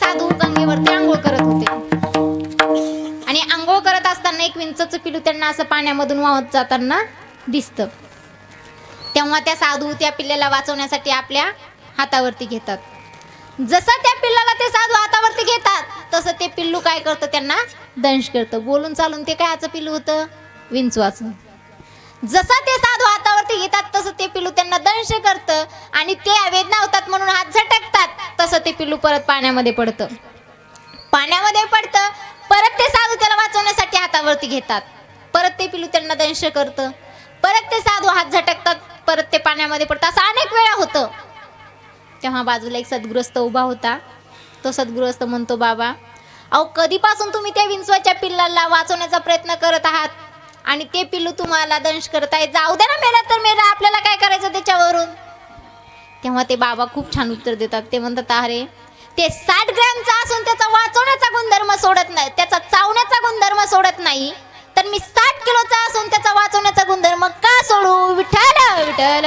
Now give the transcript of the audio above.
साधू गंगेवरती आंघोळ करत होते आणि आंघोळ करत असताना एक विंचूचं पिलू त्यांना असं पाण्यामधून वाहत जाताना दिसतं. तेव्हा त्या साधू त्या पिल्लाला वाचवण्यासाठी आपल्या हातावरती घेतात. जसं त्या पिल्लाला ते साधू हातावरती घेतात तसं ते पिल्लू काय करतं, त्यांना दंश करतं. बोलून चालून ते कायचं पिल्लू होतं, विंचवाचं. जसं ते साधू हातावरती घेतात तसं ते पिल्लू त्यांना दंश करतं आणि ते वेदना होतात म्हणून हात झटकतात. तसं ते पिल्लू परत पाण्यामध्ये पडतं. पाण्यामध्ये पडतं. परत ते साधू त्याला वाचवण्यासाठी हातावरती घेतात. परत ते पिल्लू त्यांना दंश करतं. परत ते साधू हात झटकतात. परत ते पाण्यामध्ये पडतं. असं अनेक वेळा होतं. तेव्हा बाजूला एक सद्गृहस्थ उभा होता. तो सद्गृहस्थ म्हणतो, बाबा अहो कधीपासून तुम्ही त्या विंचवाच्या पिल्लाला वाचवण्याचा प्रयत्न करत आहात आणि ते पिल्लू तुम्हाला दंश करत आहे. जाऊ दे ना, मेला तर मेला, आपल्याला काय करायचं त्याच्यावरून. तेव्हा ते बाबा खूप छान उत्तर देतात. ते म्हणतात, अरे ते 60 ग्रॅमचा असून त्याचा वाचवण्याचा गुणधर्म सोडत नाही, त्याचा चावण्याचा गुणधर्म सोडत नाही, तर मी 60 किलोचा असून त्याचा वाचवण्याचा गुणधर्म का सोडू. विठ्ठल विठ्ठल.